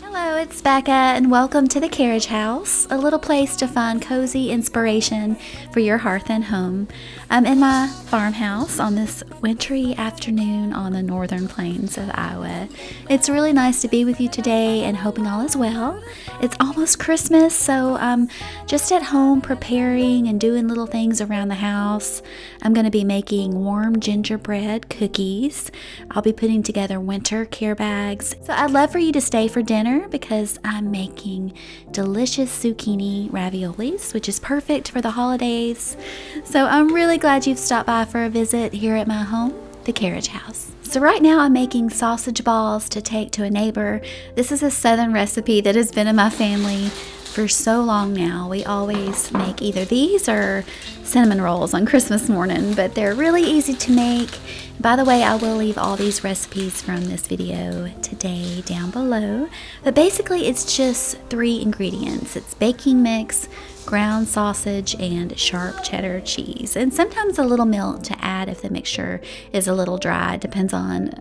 Hello, it's Bekah, and welcome to the Carriage House, a little place to find cozy inspiration for your hearth and home. I'm in my farmhouse on this wintry afternoon on the northern plains of Iowa. It's really nice to be with you today and hoping all is well. It's almost Christmas, so I'm just at home preparing and doing little things around the house. I'm going to be making warm gingerbread cookies. I'll be putting together winter care bags. So I'd love for you to stay for dinner because I'm making delicious zucchini raviolis, which is perfect for the holidays. So I'm really glad you've stopped by for a visit here at my home, the Carriage House. So right now I'm making sausage balls to take to a neighbor. This is a southern recipe that has been in my family for so long now. We always make either these or cinnamon rolls on Christmas morning, but they're really easy to make. By the way, I will leave all these recipes from this video today down below. But basically it's just 3 ingredients. It's baking mix, ground sausage, and sharp cheddar cheese, and sometimes a little milk to add if the mixture is a little dry. Depends on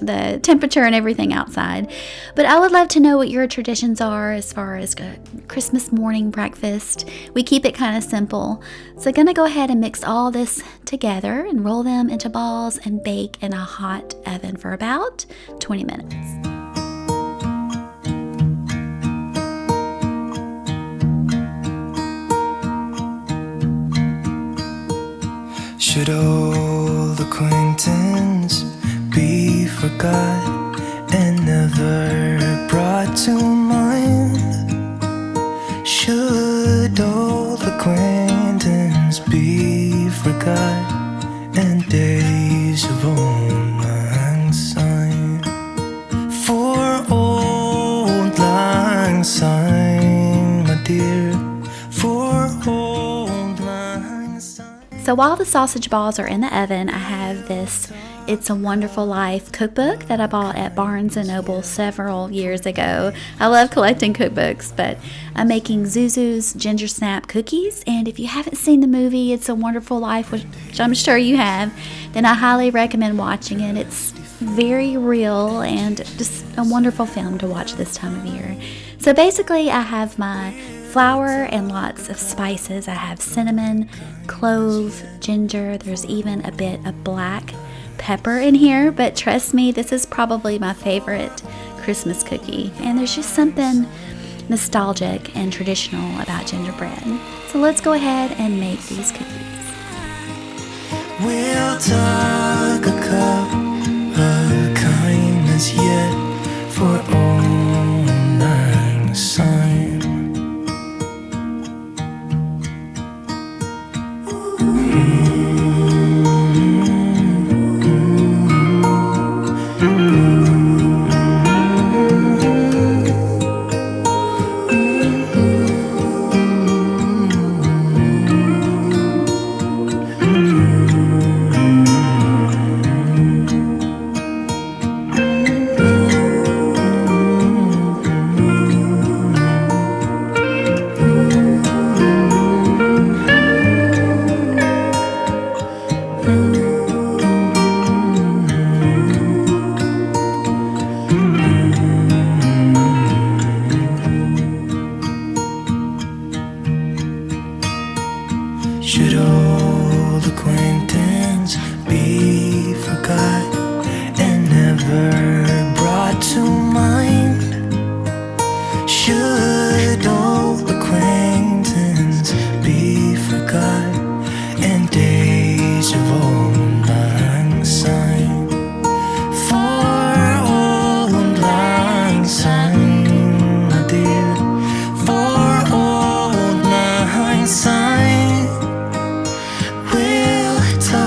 the temperature and everything outside. But I would love to know what your traditions are as far as Christmas morning breakfast. We keep it kind of simple. So I'm gonna go ahead and mix all this together and roll them into balls and bake in a hot oven for about 20 minutes. Should old acquaintance be forgot and never brought to mind? Should old acquaintance be forgot and days of old lang syne? For old lang syne, my dear, for old lang syne. So while the sausage balls are in the oven, I have this It's a Wonderful Life cookbook that I bought at Barnes & Noble several years ago. I love collecting cookbooks, but I'm making ZuZu's Gingersnap cookies, and if you haven't seen the movie It's a Wonderful Life, which I'm sure you have, then I highly recommend watching it. It's very real and just a wonderful film to watch this time of year. So basically I have my flour and lots of spices. I have cinnamon, clove, ginger. There's even a bit of black pepper in here, but trust me, this is probably my favorite Christmas cookie, and there's just something nostalgic and traditional about gingerbread. So let's go ahead and make these cookies. We'll talk a cup of kindness yet for old lang syne. Should old acquaintance be forgot and never brought to mind? Should old acquaintance be forgot and days of old lang syne? For old lang syne, my dear, for old lang syne. We'll talk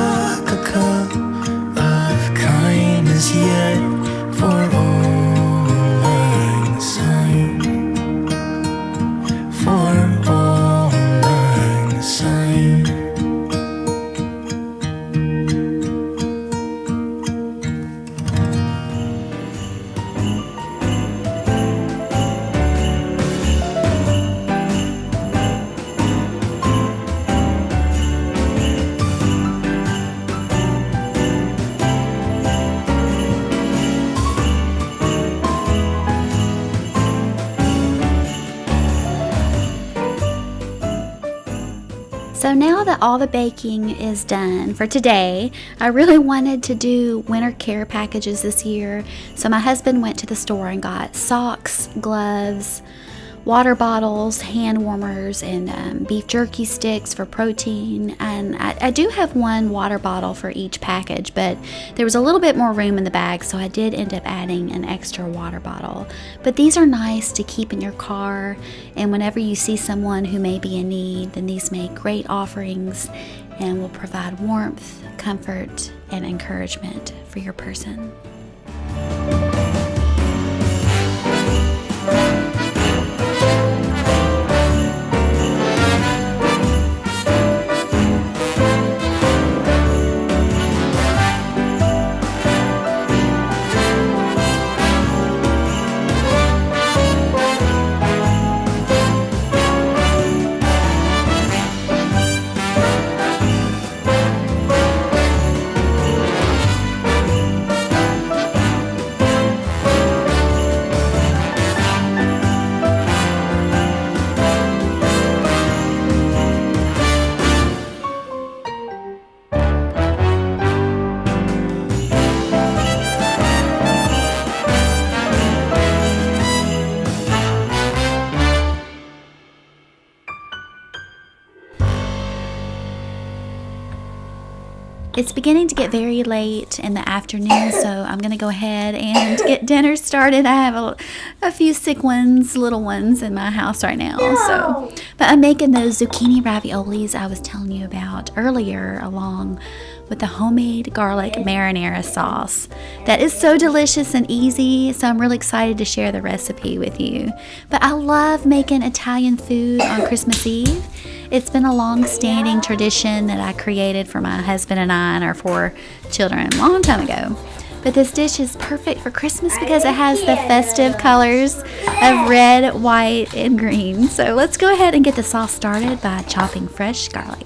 So now that all the baking is done for today, I really wanted to do winter care packages this year. So my husband went to the store and got socks, gloves, water bottles, hand warmers, and beef jerky sticks for protein. And I do have one water bottle for each package, but there was a little bit more room in the bag, so I did end up adding an extra water bottle. But these are nice to keep in your car, and whenever you see someone who may be in need, then these make great offerings and will provide warmth, comfort, and encouragement for your person. It's beginning to get very late in the afternoon, so I'm going to go ahead and get dinner started. I have a few sick ones, little ones in my house right now. But I'm making those zucchini raviolis I was telling you about earlier, along with the homemade garlic marinara sauce. That is so delicious and easy, so I'm really excited to share the recipe with you. But I love making Italian food on Christmas Eve. It's been a long-standing tradition that I created for my husband and I and our 4 children a long time ago. But this dish is perfect for Christmas because it has the festive colors of red, white, and green. So let's go ahead and get the sauce started by chopping fresh garlic.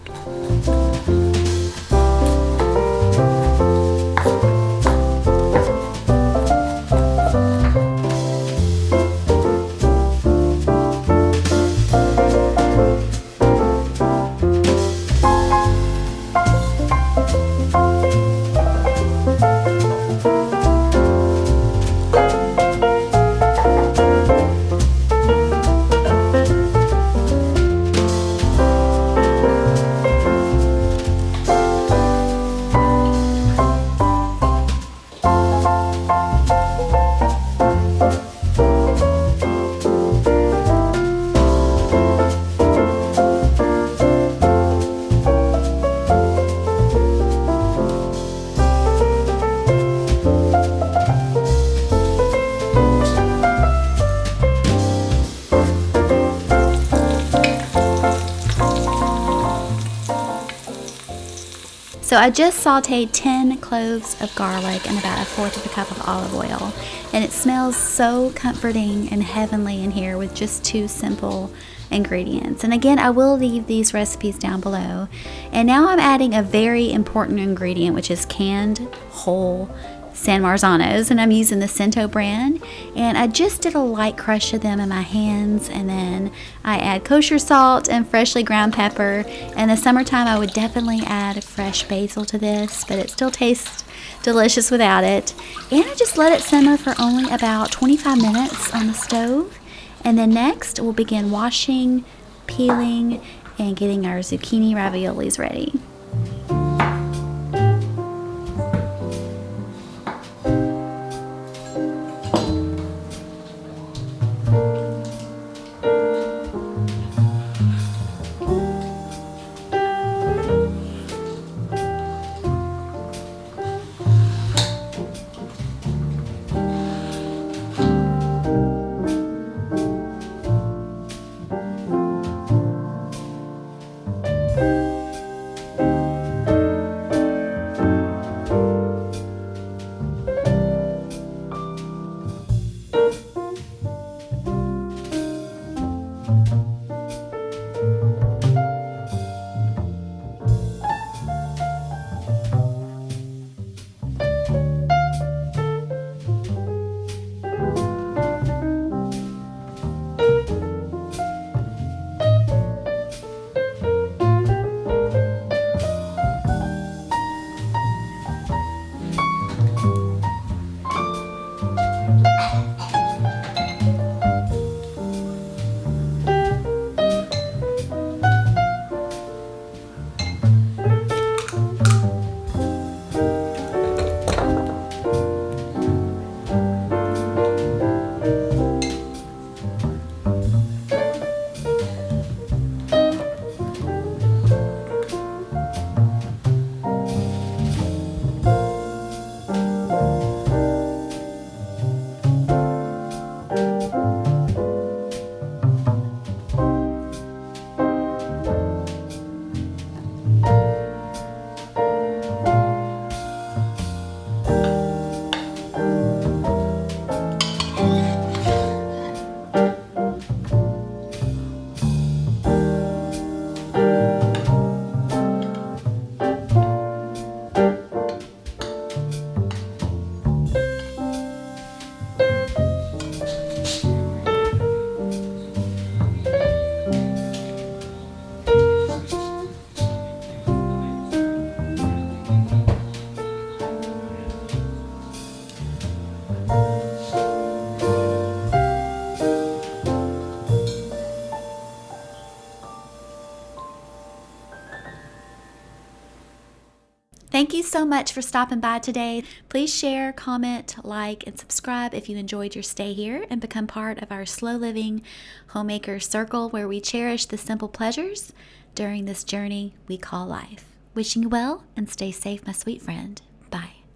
So I just sauteed 10 cloves of garlic and about 1/4 of a cup of olive oil. And it smells so comforting and heavenly in here with just 2 simple ingredients. And again, I will leave these recipes down below. And now I'm adding a very important ingredient, which is canned whole San Marzanos, and I'm using the Cento brand, and I just did a light crush of them in my hands, and then I add kosher salt and freshly ground pepper. In the summertime I would definitely add fresh basil to this, but it still tastes delicious without it. And I just let it simmer for only about 25 minutes on the stove, and then next we'll begin washing, peeling, and getting our zucchini raviolis ready. Thank you so much for stopping by today. Please share, comment, like, and subscribe if you enjoyed your stay here and become part of our slow living homemaker circle where we cherish the simple pleasures during this journey we call life. Wishing you well and stay safe, my sweet friend. Bye.